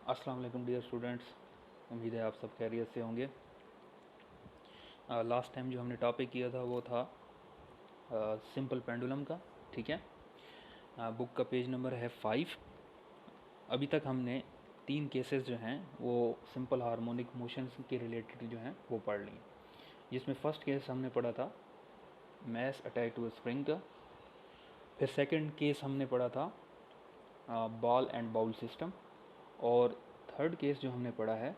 अस्सलाम वालेकुम dear students, उम्मीद है आप सब खैरियत से होंगे। लास्ट टाइम जो हमने टॉपिक किया था वो था सिंपल पेंडुलम का। ठीक है, बुक का पेज नंबर है 5। अभी तक हमने 3 केसेस जो हैं वो सिंपल हार्मोनिक मोशंस के रिलेटेड जो हैं वो पढ़ लिए, जिसमें फर्स्ट केस हमने पढ़ा था मैस अटैच टू स्प्रिंग का। फिर सेकंड केस हमने पढ़ा था बॉल एंड बाउल सिस्टम, और थर्ड केस जो हमने पढ़ा है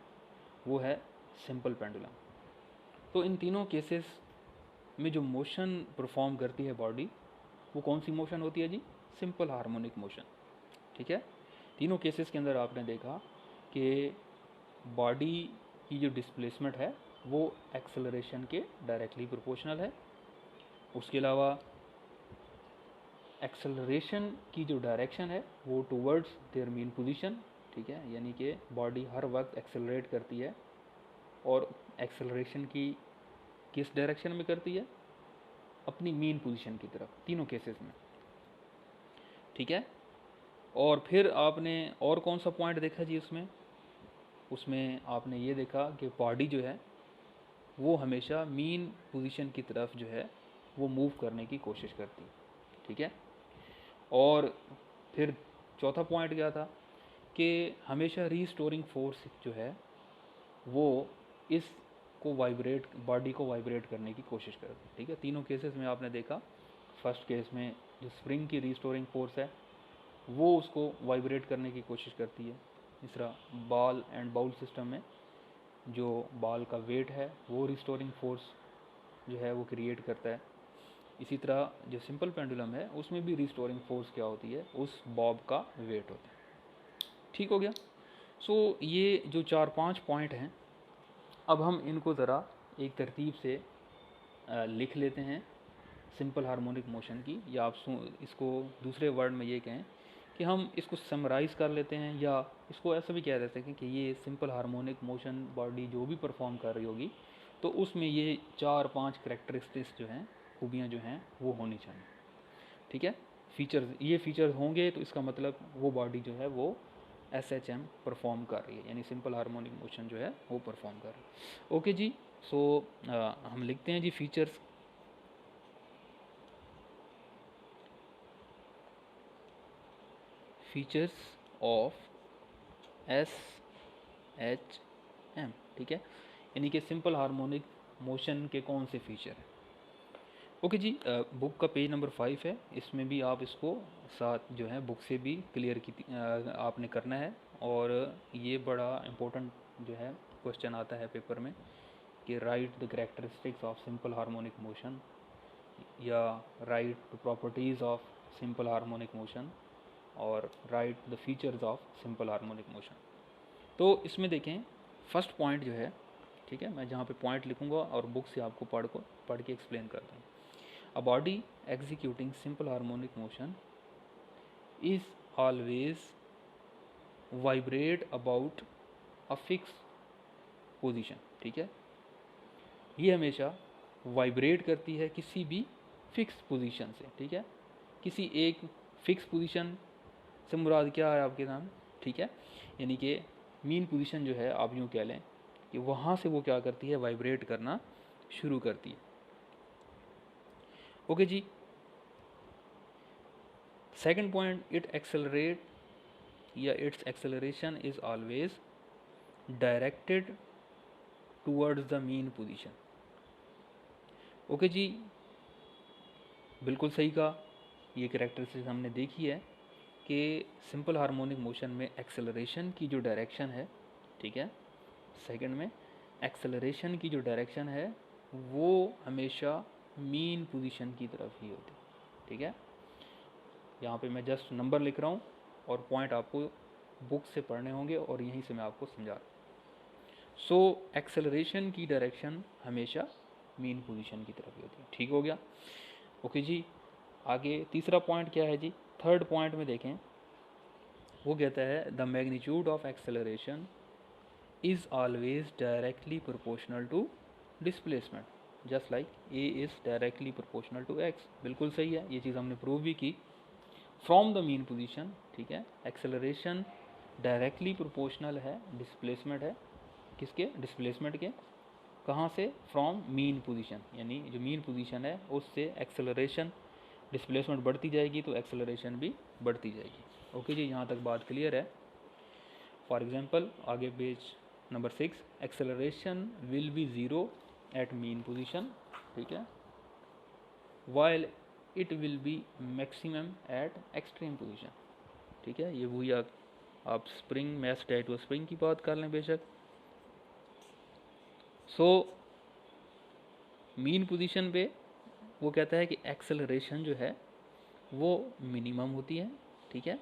वो है सिंपल पेंडुलम। तो इन तीनों केसेस में जो मोशन परफॉर्म करती है बॉडी, वो कौन सी मोशन होती है जी? Simple harmonic motion. ठीक है, तीनों केसेस के अंदर आपने देखा कि बॉडी की जो डिस्प्लेसमेंट है वो एक्सेलरेशन के डायरेक्टली प्रोपोर्शनल है। उसके अलावा एक्सेलरेशन की जो डायरेक्शन है वो टूवर्ड्स देयर मीन पोजीशन। ठीक है, यानी कि बॉडी हर वक्त एक्सेलरेट करती है, और एक्सेलरेशन की किस डायरेक्शन में करती है? अपनी मीन पोजीशन की तरफ, तीनों केसेस में। ठीक है, और फिर आपने और कौन सा पॉइंट देखा जी उसमें? उसमें आपने ये देखा कि बॉडी जो है वो हमेशा मीन पोजीशन की तरफ जो है वो मूव करने की कोशिश करती है। ठीक है, और फिर चौथा पॉइंट क्या था कि हमेशा रीस्टोरिंग फोर्स जो है वो इस को वाइब्रेट, बॉडी को वाइब्रेट करने की कोशिश करती है। ठीक है, तीनों केसेस में आपने देखा, फर्स्ट केस में जो स्प्रिंग की रीस्टोरिंग फोर्स है वो उसको वाइब्रेट करने की कोशिश करती है। तीसरा, बॉल एंड बाउल सिस्टम में जो बॉल का वेट है वो रिस्टोरिंग फोर्स जो है वो क्रिएट करता है। इसी तरह जो सिंपल पेंडुलम है उसमें भी रिस्टोरिंग फोर्स क्या होती है? उस बॉब का वेट होता है। ठीक हो गया। सो ये जो 4-5 पॉइंट हैं, अब हम इनको ज़रा एक तरतीब से लिख लेते हैं सिंपल हार्मोनिक मोशन की, या आप इसको दूसरे वर्ड में ये कहें कि हम इसको समराइज़ कर लेते हैं, या इसको ऐसा भी कह देते हैं कि ये सिंपल हार्मोनिक मोशन बॉडी जो भी परफॉर्म कर रही होगी तो उसमें ये 4-5 करेक्टरिस्टिक्स जो हैं, खूबियाँ जो हैं वो होनी चाहिए। ठीक है, फीचर्स, ये फीचर्स होंगे तो इसका मतलब वो बॉडी जो है वो SHM परफॉर्म कर रही है, यानी सिंपल हार्मोनिक मोशन जो है वो परफॉर्म कर रही है। ओके जी, सो हम लिखते हैं जी फीचर्स। Features of SHM। ठीक है, यानी कि सिंपल हार्मोनिक मोशन के कौन से फीचर हैं। ओके जी, बुक का पेज नंबर 5 है, इसमें भी आप इसको साथ जो है बुक से भी क्लियर की आपने करना है। और ये बड़ा इम्पोर्टेंट जो है क्वेश्चन आता है पेपर में कि write the characteristics of simple harmonic motion, या write the properties of simple harmonic motion, और write the features of simple harmonic motion. तो इसमें देखें, फर्स्ट पॉइंट जो है, ठीक है, मैं जहाँ पे पॉइंट लिखूंगा और बुक से आपको पढ़ के एक्सप्लेन कर दूँ। A body executing simple harmonic motion is always vibrate about a fixed position। ठीक है, ये हमेशा वाइब्रेट करती है किसी भी फिक्स पोजीशन से। ठीक है, किसी एक फिक्स पोजीशन से मुराद क्या है आपके सामने? ठीक है, यानी कि मीन पोजीशन जो है, आप यूँ कह लें कि वहाँ से वो क्या करती है? वाइब्रेट करना शुरू करती है। ओके जी, second point, it accelerate or its acceleration is always directed towards the mean position. Okay जी, बिल्कुल सही कहा। ये कैरेक्टरिस्टिक्स हमने देखी है कि सिंपल हार्मोनिक मोशन में एक्सेलरेशन की जो डायरेक्शन है, ठीक है, सेकंड में एक्सेलरेशन की जो डायरेक्शन है वो हमेशा मीन पोजीशन की तरफ ही होती है। ठीक है, यहाँ पे मैं जस्ट नंबर लिख रहा हूँ और पॉइंट आपको बुक से पढ़ने होंगे और यहीं से मैं आपको समझा रहा हूँ। सो एक्सेलरेशन की डायरेक्शन हमेशा मीन पोजीशन की तरफ ही होती है। ठीक हो गया। ओके जी, आगे तीसरा पॉइंट क्या है जी? थर्ड पॉइंट में देखें, वो कहता है the magnitude of acceleration is always directly proportional to displacement, just like A is directly proportional to X. बिल्कुल सही है, ये चीज़ हमने प्रूव भी की। फ्रॉम द मीन पोजीशन, ठीक है, एक्सेलरेशन डायरेक्टली प्रोपोर्शनल है, डिस्प्लेसमेंट है किसके, डिस्प्लेसमेंट के, कहाँ से, फ्रॉम मीन पोजीशन, यानी जो मीन पोजीशन है उससे एक्सेलरेशन, डिस्प्लेसमेंट बढ़ती जाएगी तो एक्सेलरेशन भी बढ़ती जाएगी। ओके जी, यहाँ तक बात क्लियर है। फॉर एग्जांपल आगे page number 6, acceleration will be zero at mean position, ठीक है, while it will be maximum at extreme position, ठीक है। ये वही आप स्प्रिंग मैथ स्टैट व स्प्रिंग की बात कर लें बेशक। सो मीन पोजीशन पे वो कहता है कि एक्सेलरेशन जो है वो मिनिमम होती है, ठीक है।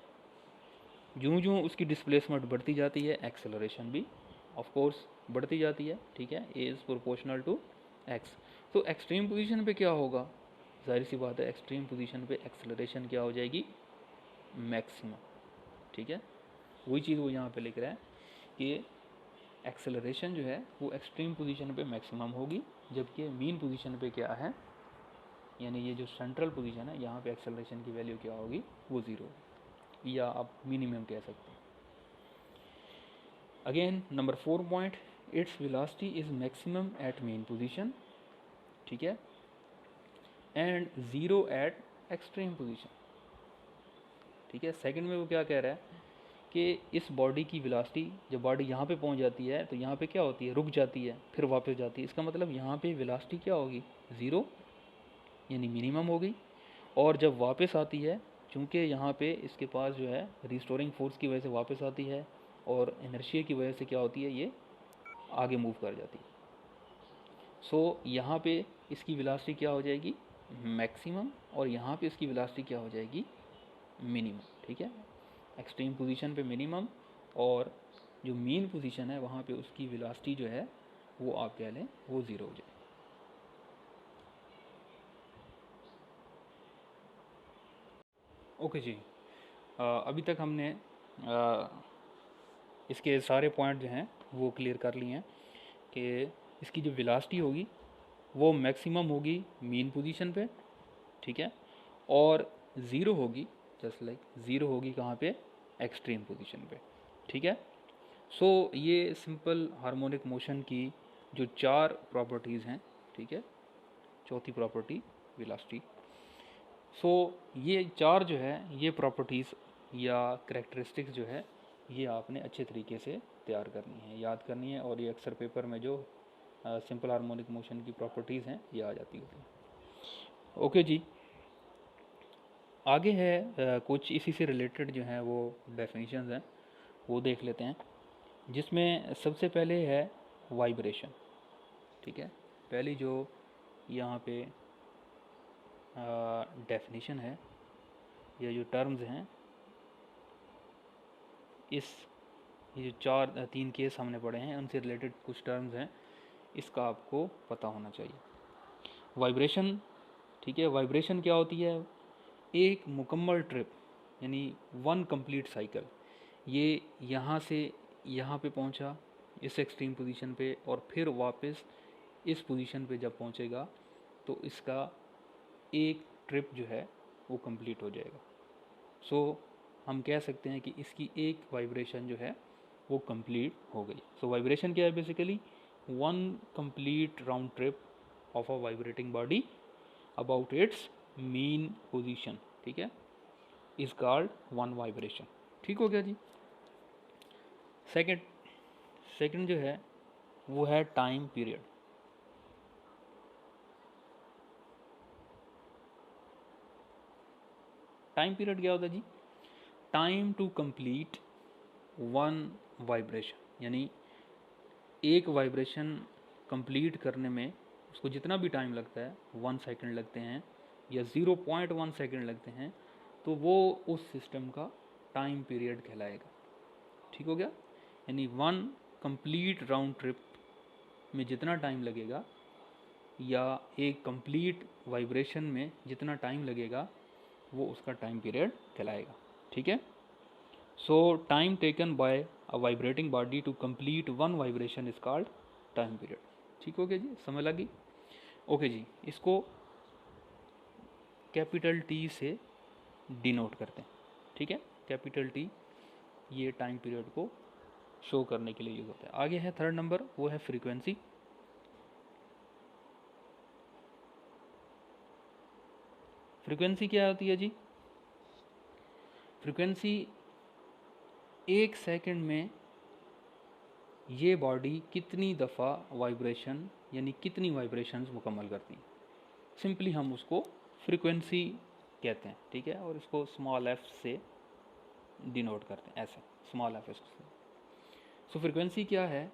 यूँ यूँ उसकी डिस्प्लेसमेंट बढ़ती जाती है, एक्सेलरेशन भी ऑफ कोर्स बढ़ती जाती है, ठीक है, A is proportional to X. तो एक्सट्रीम पोजीशन पे क्या होगा, जाहिर सी बात है एक्सट्रीम पोजीशन पे एक्सेलरेशन क्या हो जाएगी, मैक्सिमम, ठीक है। वही चीज़ वो यहाँ पे लिख रहा है कि एक्सेलरेशन जो है वो एक्सट्रीम पोजीशन पे मैक्सिमम होगी, जबकि मीन पोजीशन पे क्या है, यानी ये जो सेंट्रल पोजीशन है यहाँ पे एक्सेलरेशन की वैल्यू क्या होगी, वो ज़ीरो, या आप मिनिमम कह सकते हैं। Again number 4 point, its velocity is maximum at mean position, ठीक है, and zero at extreme position, ठीक है। सेकंड में वो क्या कह रहा है कि इस बॉडी की वेलोसिटी, जब बॉडी यहाँ पे पहुँच जाती है तो यहाँ पे क्या होती है, रुक जाती है, फिर वापस जाती है, इसका मतलब यहाँ पे वेलोसिटी क्या होगी, ज़ीरो, यानी मिनिमम होगी। और जब वापस आती है, चूँकि यहाँ पे इसके पास जो है रिस्टोरिंग फोर्स की वजह से वापस आती है और इनर्शिया की वजह से क्या होती है, ये आगे मूव कर जाती है। सो यहाँ पे इसकी वेलोसिटी क्या हो जाएगी, मैक्सिमम, और यहाँ पे इसकी वेलोसिटी क्या हो जाएगी, मिनिमम, ठीक है। एक्सट्रीम पोजीशन पे मिनिमम, और जो मीन पोजीशन है वहाँ पे उसकी वेलोसिटी जो है वो आप कह लें वो ज़ीरो हो जाए। ओके जी, अभी तक हमने इसके सारे पॉइंट जो हैं वो क्लियर कर लिए हैं कि इसकी जो वेलोसिटी होगी वो मैक्सिमम होगी मीन पोजीशन पे, ठीक है, और ज़ीरो होगी, जस्ट लाइक ज़ीरो होगी कहाँ पे, एक्सट्रीम पोजीशन पे, ठीक है। सो ये सिंपल हार्मोनिक मोशन की जो 4 प्रॉपर्टीज़ हैं, ठीक है, चौथी प्रॉपर्टी वेलोसिटी। सो ये 4 जो है ये प्रॉपर्टीज़ या करेक्टरिस्टिक्स जो है ये आपने अच्छे तरीके से तैयार करनी है, याद करनी है, और ये अक्सर पेपर में जो सिंपल हार्मोनिक मोशन की प्रॉपर्टीज़ हैं ये आ जाती होती हैं। ओके जी, आगे है कुछ इसी से रिलेटेड जो हैं वो डेफिनेशंस हैं वो देख लेते हैं, जिसमें सबसे पहले है वाइब्रेशन, ठीक है। पहली जो यहाँ पे डेफिनेशन है या जो टर्म्स हैं, इस ये जो 3 केस हमने पढ़े हैं उनसे रिलेटेड कुछ टर्म्स हैं, इसका आपको पता होना चाहिए। वाइब्रेशन, ठीक है, वाइब्रेशन क्या होती है, एक मुकम्मल ट्रिप, यानी वन कंप्लीट साइकिल, ये यहाँ से यहाँ पे पहुँचा इस एक्सट्रीम पोजीशन पे, और फिर वापस इस पोजीशन पे जब पहुँचेगा तो इसका एक ट्रिप जो है वो कंप्लीट हो जाएगा। सो हम कह सकते हैं कि इसकी एक वाइब्रेशन जो है वो कंप्लीट हो गई। सो वाइब्रेशन क्या है, basically one complete round trip of a vibrating body about it's mean position, ठीक है, इज कॉल्ड वन वाइब्रेशन, ठीक हो गया जी। सेकंड जो है वो है टाइम पीरियड। टाइम पीरियड क्या होता है जी, time to complete one vibration, यानी एक वाइब्रेशन कंप्लीट करने में उसको जितना भी टाइम लगता है, 1 सेकंड लगते हैं या 0.1 सेकंड लगते हैं, तो वो उस सिस्टम का टाइम पीरियड कहलाएगा, ठीक हो गया। यानी वन कंप्लीट राउंड ट्रिप में जितना टाइम लगेगा या एक कंप्लीट वाइब्रेशन में जितना टाइम लगेगा वो उसका टाइम पीरियड कहलाएगा, ठीक है। So time taken by a vibrating body to complete one vibration is called time period, ठीक हो गया जी, समझ लगी। ओके जी, इसको कैपिटल टी से डिनोट करते हैं, ठीक है, कैपिटल टी ये टाइम पीरियड को शो करने के लिए यूज़ होता है। आगे है थर्ड नंबर, वो है फ्रीक्वेंसी। फ्रीक्वेंसी क्या होती है जी? फ्रीक्वेंसी 1 सेकंड में ये बॉडी कितनी दफ़ा वाइब्रेशन यानी कितनी वाइब्रेशंस मुकम्मल करती है, सिंपली हम उसको फ्रीक्वेंसी कहते हैं, ठीक है। और इसको स्मॉल एफ से डिनोट करते हैं, ऐसे स्मॉल एफ से। सो फ्रीक्वेंसी क्या है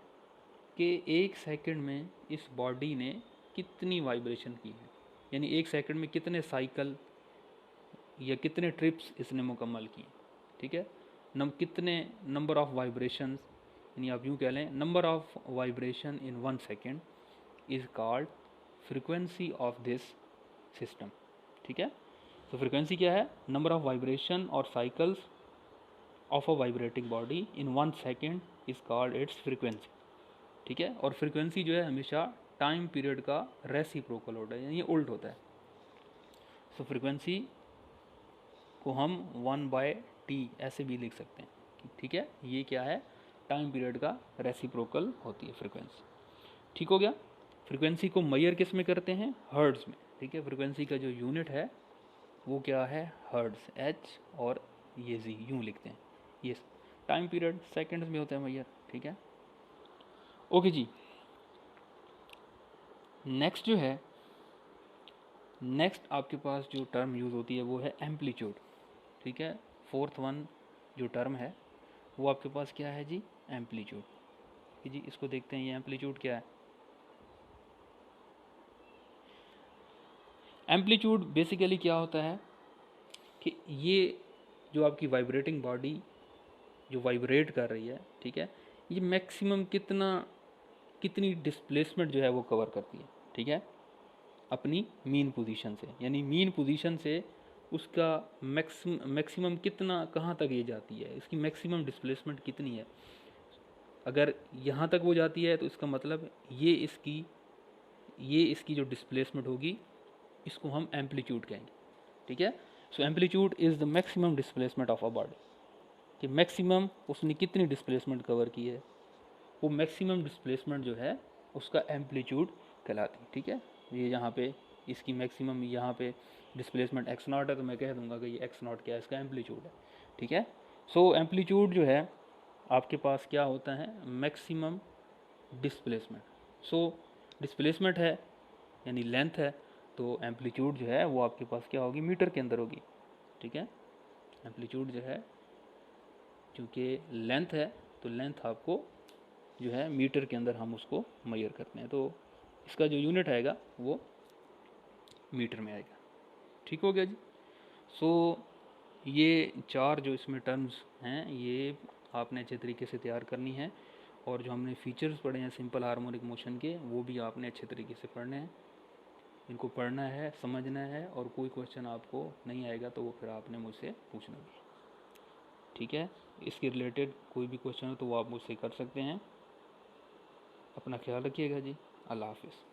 कि 1 सेकंड में इस बॉडी ने कितनी वाइब्रेशन की है, यानी 1 सेकंड में कितने साइकिल या कितने ट्रिप्स इसने मुकम्मल की, ठीक है। कितने नंबर ऑफ वाइब्रेशंस, यानी आप यूँ कह लें number of vibration in 1 second is called frequency of this system, ठीक है। तो फ्रीक्वेंसी क्या है? नंबर ऑफ वाइब्रेशन और cycles of a vibrating body in 1 second is called its frequency, ठीक है। और फ्रीक्वेंसी जो है हमेशा टाइम पीरियड का रेसिप्रोकल होता है, यानी ये उल्ट होता है। सो फ्रीक्वेंसी को हम 1/t ऐसे भी लिख सकते हैं, ठीक है। ये क्या है? टाइम पीरियड का रेसिप्रोकल होती है फ्रीक्वेंसी, ठीक हो गया। फ्रीक्वेंसी को मेजर किस में करते हैं? हर्ट्ज में, ठीक है। फ्रीक्वेंसी का जो यूनिट है वो क्या है? हर्ट्ज, एच और ये जी यूँ लिखते हैं। ये टाइम पीरियड सेकंड्स में होता है मेजर, ठीक है। ओके जी, नेक्स्ट जो है, नेक्स्ट आपके पास जो टर्म यूज़ होती है वो है एम्पलीट्यूड, ठीक है। फोर्थ वन जो टर्म है वो आपके पास क्या है जी? एम्पलीट्यूड। जी इसको देखते हैं, ये एम्पलीट्यूड क्या है? एम्पलीट्यूड बेसिकली क्या होता है कि ये जो आपकी वाइब्रेटिंग बॉडी जो वाइब्रेट कर रही है, ठीक है, ये मैक्सिमम कितनी डिस्प्लेसमेंट जो है वो कवर करती है, ठीक है, अपनी मीन पोजीशन से। यानी मीन पोजीशन से उसका मैक्सिमम कितना, कहाँ तक ये जाती है, इसकी मैक्सिमम डिस्प्लेसमेंट कितनी है। अगर यहाँ तक वो जाती है तो इसका मतलब ये इसकी जो डिस्प्लेसमेंट होगी इसको हम एम्पलीट्यूड कहेंगे, ठीक है। So amplitude is the maximum displacement of a body, कि मैक्सिमम उसने कितनी डिस्प्लेसमेंट कवर की है, वो मैक्सिमम डिस्प्लेसमेंट जो है उसका एम्पलीट्यूड कहलाती है, ठीक है। ये यहाँ पे इसकी मैक्सिमम यहाँ पे डिस्प्लेसमेंट एक्स नॉट है तो मैं कह दूंगा कि ये एक्स नॉट क्या है? इसका एम्पलीट्यूड है, ठीक है। सो एम्पलीट्यूड जो है आपके पास क्या होता है? Maximum displacement. सो डिस्प्लेसमेंट है यानी लेंथ है, तो एम्पलीट्यूड जो है वो आपके पास क्या होगी? मीटर के अंदर होगी, ठीक है। एम्पलीट्यूड जो है क्योंकि लेंथ है तो लेंथ आपको जो है मीटर के अंदर हम उसको मेजर करते हैं, तो इसका जो यूनिट आएगा वो मीटर में आएगा, ठीक हो गया जी। सो ये 4 जो इसमें टर्म्स हैं ये आपने अच्छे तरीके से तैयार करनी है, और जो हमने फीचर्स पढ़े हैं सिंपल हार्मोनिक मोशन के वो भी आपने अच्छे तरीके से पढ़ने हैं। इनको पढ़ना है, समझना है, और कोई क्वेश्चन आपको नहीं आएगा तो वो फिर आपने मुझसे पूछना भी, ठीक है। इसके रिलेटेड कोई भी क्वेश्चन हो तो वो आप मुझसे कर सकते हैं। अपना ख्याल रखिएगा जी। अल्लाह हाफिज़।